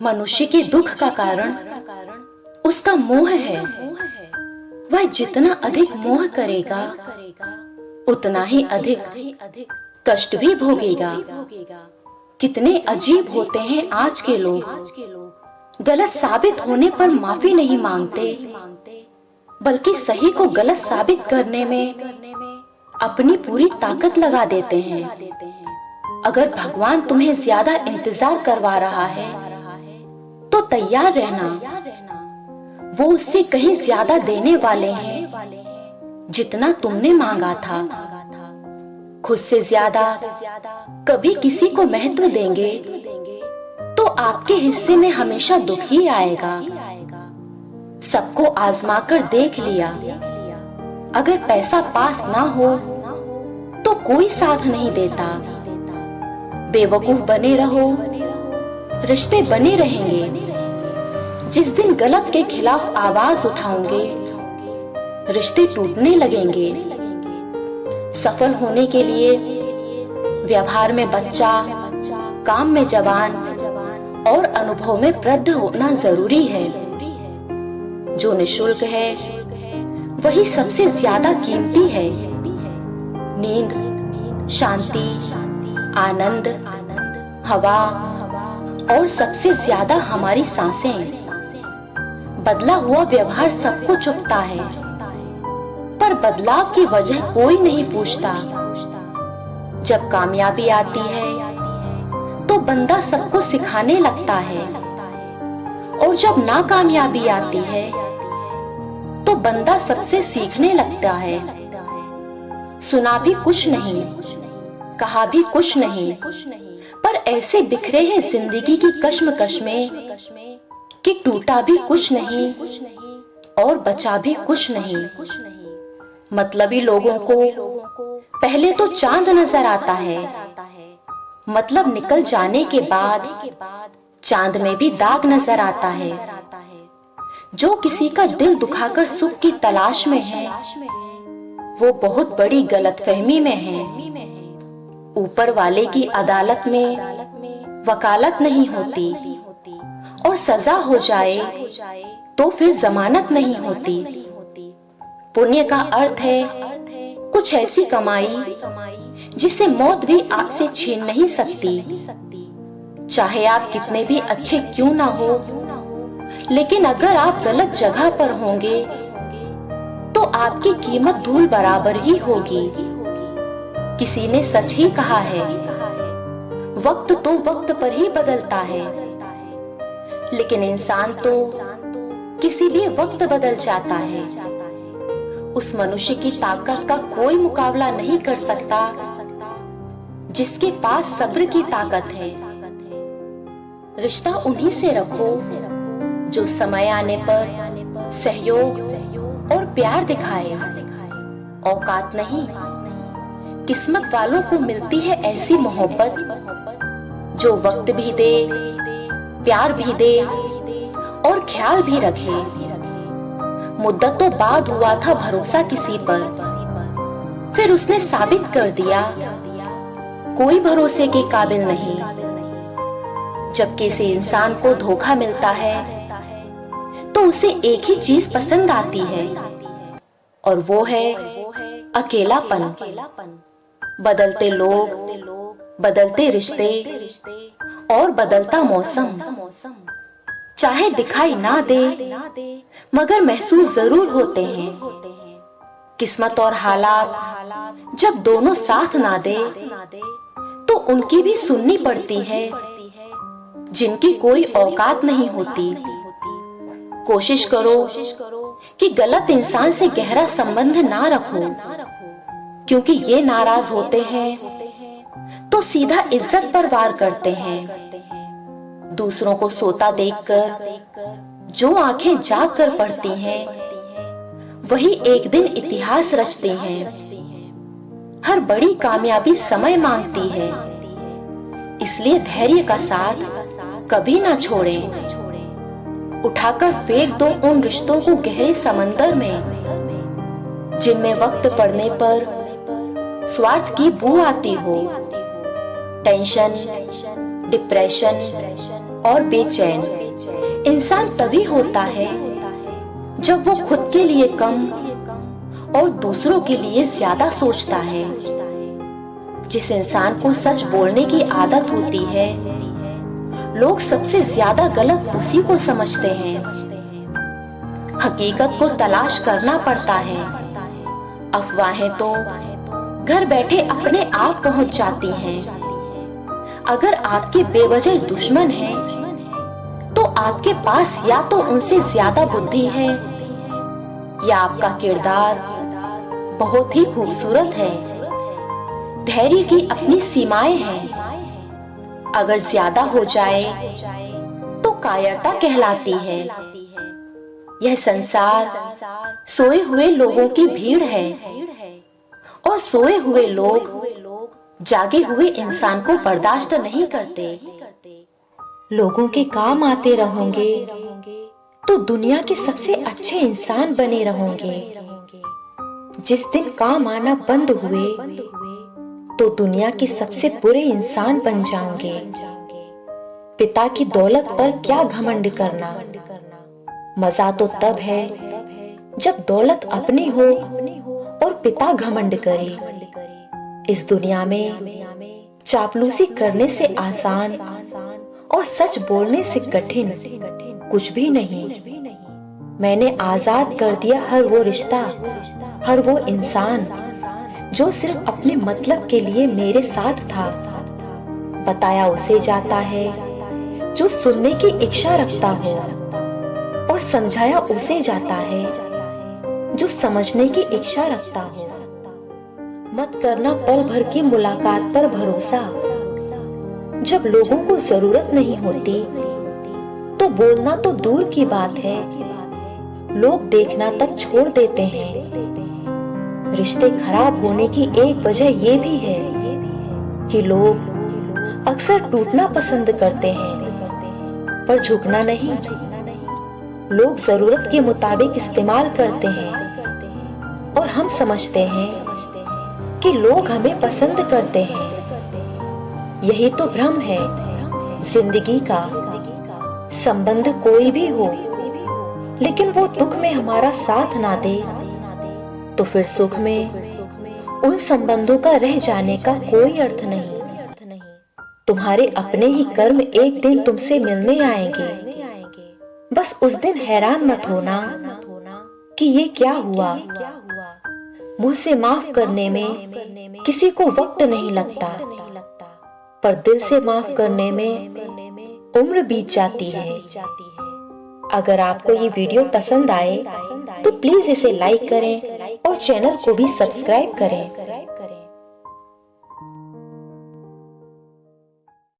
मनुष्य के दुख का कारण उसका मोह है। वह जितना अधिक मोह करेगा उतना ही अधिक कष्ट भी भोगेगा। कितने अजीब होते हैं आज के लोग। गलत साबित होने पर माफी नहीं मांगते, बल्कि सही को गलत साबित करने में अपनी पूरी ताकत लगा देते हैं। अगर भगवान तुम्हें ज्यादा इंतजार करवा रहा है तो तैयार रहना। वो उससे कहीं ज्यादा देने वाले हैं जितना तुमने मांगा था। खुद से ज्यादा कभी किसी को महत्व देंगे तो आपके हिस्से में हमेशा दुख ही आएगा। सबको आजमा कर देख लिया, अगर पैसा पास ना हो तो कोई साथ नहीं देता। बेवकूफ बने रहो, रिश्ते बने रहेंगे। जिस दिन गलत के खिलाफ आवाज उठाओगे रिश्ते टूटने लगेंगे। सफल होने के लिए व्यवहार में बच्चा, काम में जवान और अनुभव में वृद्ध होना जरूरी है। जो निःशुल्क है वही सबसे ज्यादा कीमती है। नींद, शांति, आनंद, हवा और सबसे ज्यादा हमारी सांसें। बदला हुआ व्यवहार सबको चुभता है, पर बदलाव की वजह कोई नहीं पूछता। जब कामयाबी आती है तो बंदा सबको सिखाने लगता है, और जब नाकामयाबी आती है तो बंदा सबसे सीखने लगता है। सुना भी कुछ नहीं, कहा भी कुछ नहीं, पर ऐसे बिखरे हैं जिंदगी की कश्मकश में कि टूटा भी कुछ नहीं और बचा भी कुछ नहीं। मतलबी लोगों को पहले तो चांद नजर आता है, मतलब निकल जाने के बाद चांद में भी दाग नजर आता है। जो किसी का दिल दुखाकर सुख की तलाश में है वो बहुत बड़ी गलतफहमी में है। ऊपर वाले की अदालत में वकालत नहीं होती, और सजा हो जाए तो फिर जमानत नहीं होती। पुण्य का अर्थ है कुछ ऐसी कमाई जिसे मौत भी आपसे छीन नहीं सकती। चाहे आप कितने भी अच्छे क्यों ना हो, लेकिन अगर आप गलत जगह पर होंगे तो आपकी कीमत धूल बराबर ही होगी। किसी ने सच ही कहा है, वक्त तो वक्त पर ही बदलता है, लेकिन इंसान तो किसी भी वक्त बदल जाता है। उस मनुष्य की ताकत का कोई मुकाबला नहीं कर सकता जिसके पास सब्र की ताकत है। रिश्ता उन्हीं से रखो जो समय आने पर सहयोग और प्यार दिखाए। औकात नहीं, किस्मत वालों को मिलती है ऐसी मोहब्बत जो वक्त भी दे, प्यार भी दे और ख्याल भी रखे। मुद्दत तो बाद हुआ था भरोसा किसी पर, फिर उसने साबित कर दिया कोई भरोसे के काबिल नहीं। जब किसी इंसान को धोखा मिलता है तो उसे एक ही चीज पसंद आती है, और वो है अकेलापन। बदलते लोग, बदलते रिश्ते और बदलता मौसम। चाहे दिखाई ना दे मगर महसूस जरूर होते हैं। किस्मत और हालात जब दोनों साथ ना दे तो उनकी भी सुननी पड़ती है जिनकी कोई औकात नहीं होती। कोशिश करो कि गलत इंसान से गहरा संबंध ना रखो, क्योंकि ये नाराज होते हैं तो सीधा इज्जत पर वार करते हैं। दूसरों को सोता देखकर जो आंखें जाग कर पढ़ती हैं वही एक दिन इतिहास रचती हैं। हर बड़ी कामयाबी समय मांगती है, इसलिए धैर्य का साथ कभी ना छोड़ें। उठाकर फेंक दो उन रिश्तों को गहरे समंदर में जिनमें वक्त पड़ने पर स्वार्थ की बू आती हो। टेंशन, डिप्रेशन और बेचैन इंसान तभी होता है जब वो खुद के लिए कम और दूसरों के लिए ज्यादा सोचता है। जिस इंसान को सच बोलने की आदत होती है, लोग सबसे ज्यादा गलत उसी को समझते हैं। हकीकत को तलाश करना पड़ता है, अफवाहें तो घर बैठे अपने आप पहुंच जाती हैं। अगर आपके बेवजह दुश्मन हैं, तो आपके पास या तो उनसे ज्यादा बुद्धि है या आपका किरदार बहुत ही खूबसूरत है। धैर्य की अपनी सीमाएं हैं, अगर ज्यादा हो जाए तो कायरता कहलाती है। यह संसार सोए हुए लोगों की भीड़ है और सोए हुए लोग जागे हुए इंसान को बर्दाश्त नहीं करते। लोगों के काम आते रहोगे तो दुनिया के सबसे अच्छे इंसान बने रहोगे। जिस दिन काम आना बंद हुए तो दुनिया के सबसे बुरे इंसान बन जाओगे। पिता की दौलत पर क्या घमंड करना, मजा तो तब है जब दौलत अपनी हो और पिता घमंड करे। इस दुनिया में चापलूसी करने से आसान और सच बोलने से कठिन कुछ भी नहीं। मैंने आजाद कर दिया हर वो रिश्ता, हर वो इंसान जो सिर्फ अपने मतलब के लिए मेरे साथ था। बताया उसे जाता है जो सुनने की इच्छा रखता हो, और समझाया उसे जाता है जो समझने की इच्छा रखता हो। मत करना पल भर की मुलाकात पर भरोसा। जब लोगों को जरूरत नहीं होती तो बोलना तो दूर की बात है, लोग देखना तक छोड़ देते हैं। रिश्ते खराब होने की एक वजह ये भी है कि लोग अक्सर टूटना पसंद करते हैं पर झुकना नहीं। लोग जरूरत के मुताबिक इस्तेमाल करते हैं और हम समझते हैं कि लोग हमें पसंद करते हैं। यही तो भ्रम है जिंदगी का। संबंध कोई भी हो, लेकिन वो दुख में हमारा साथ ना दे तो फिर सुख में उन संबंधों का रह जाने का कोई अर्थ नहीं। तुम्हारे अपने ही कर्म एक दिन तुमसे मिलने आएंगे। बस उस दिन हैरान मत होना कि ये क्या हुआ। मुंह से माफ करने में किसी को वक्त नहीं लगता, पर दिल से माफ करने में उम्र बीत जाती है। अगर आपको ये वीडियो पसंद आए तो प्लीज इसे लाइक करें और चैनल को भी सब्सक्राइब करें।